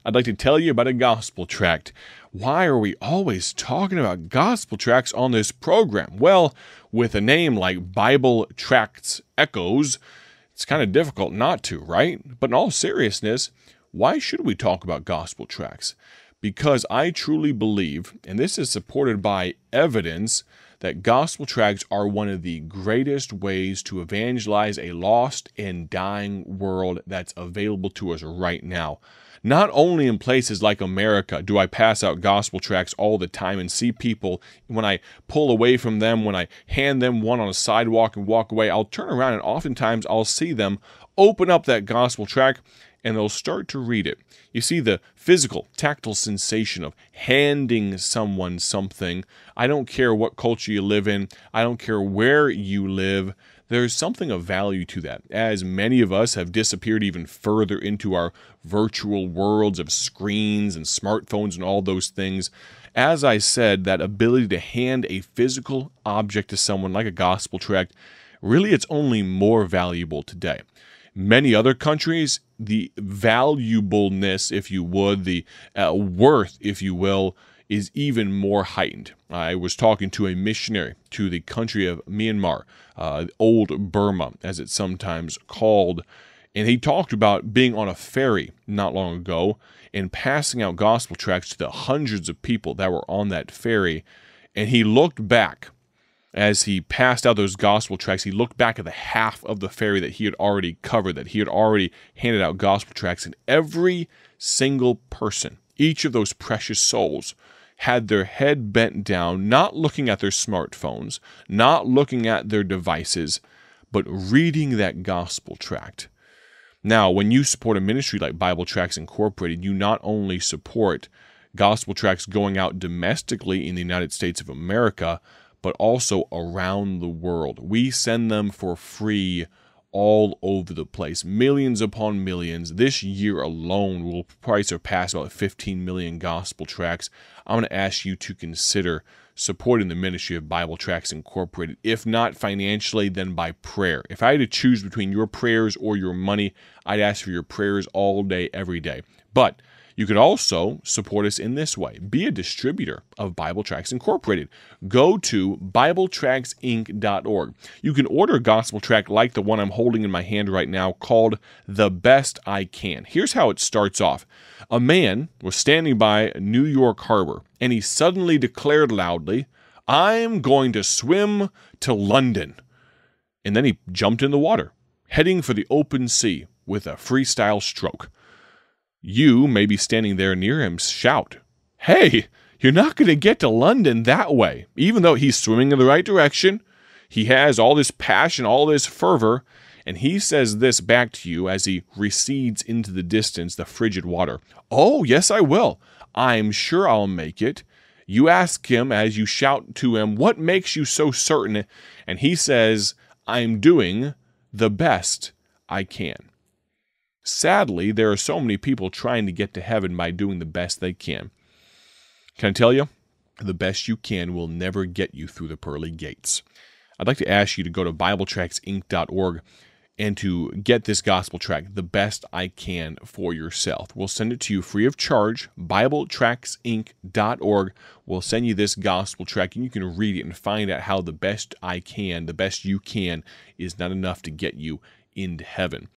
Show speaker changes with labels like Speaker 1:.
Speaker 1: I'd like to tell you about a gospel tract. Why are we always talking about gospel tracts on this program? Well, with a name like Bible Tracts Echoes, it's kind of difficult not to, right? But in all seriousness, why should we talk about gospel tracts? Because I truly believe, and this is supported by evidence, that gospel tracts are one of the greatest ways to evangelize a lost and dying world that's available to us right now. Not only in places like America do I pass out gospel tracts all the time and see people, when I pull away from them, when I hand them one on a sidewalk and walk away, I'll turn around and oftentimes I'll see them open up that gospel tract and they'll start to read it. You see the physical, tactile sensation of handing someone something. I don't care what culture you live in. I don't care where you live. There's something of value to that, as many of us have disappeared even further into our virtual worlds of screens and smartphones and all those things. As I said, that ability to hand a physical object to someone like a gospel tract, really it's only more valuable today. Many other countries, the valuableness, if you would, the worth, if you will, is even more heightened. I was talking to a missionary to the country of Myanmar, old Burma, as it's sometimes called, and he talked about being on a ferry not long ago and passing out gospel tracts to the hundreds of people that were on that ferry, and he looked back. As he passed out those gospel tracts, he looked back at the half of the ferry that he had already covered, that he had already handed out gospel tracts, and every single person, each of those precious souls, had their head bent down, not looking at their smartphones, not looking at their devices, but reading that gospel tract. Now, when you support a ministry like Bible Tracts Incorporated, you not only support gospel tracts going out domestically in the United States of America, but also around the world. We send them for free all over the place. Millions upon millions. This year alone, we'll probably surpass about 15 million gospel tracts. I'm going to ask you to consider supporting the ministry of Bible Tracts Incorporated. If not financially, then by prayer. If I had to choose between your prayers or your money, I'd ask for your prayers all day, every day. But you could also support us in this way. Be a distributor of Bible Tracts Incorporated. Go to BibleTractsInc.org. You can order a gospel tract like the one I'm holding in my hand right now called The Best I Can. Here's how it starts off. A man was standing by New York Harbor, and he suddenly declared loudly, "I'm going to swim to London." And then he jumped in the water, heading for the open sea with a freestyle stroke. You may be standing there near him, shout, "Hey, you're not going to get to London that way." Even though he's swimming in the right direction, he has all this passion, all this fervor, and he says this back to you as he recedes into the distance, the frigid water. "Oh, yes, I will. I'm sure I'll make it." You ask him as you shout to him, "What makes you so certain?" And he says, "I'm doing the best I can." Sadly, there are so many people trying to get to heaven by doing the best they can. Can I tell you? The best you can will never get you through the pearly gates. I'd like to ask you to go to BibleTractsInc.org and to get this gospel tract, The Best I Can, for yourself. We'll send it to you free of charge. BibleTractsInc.org will send you this gospel tract, and you can read it and find out how the best I can, the best you can, is not enough to get you into heaven.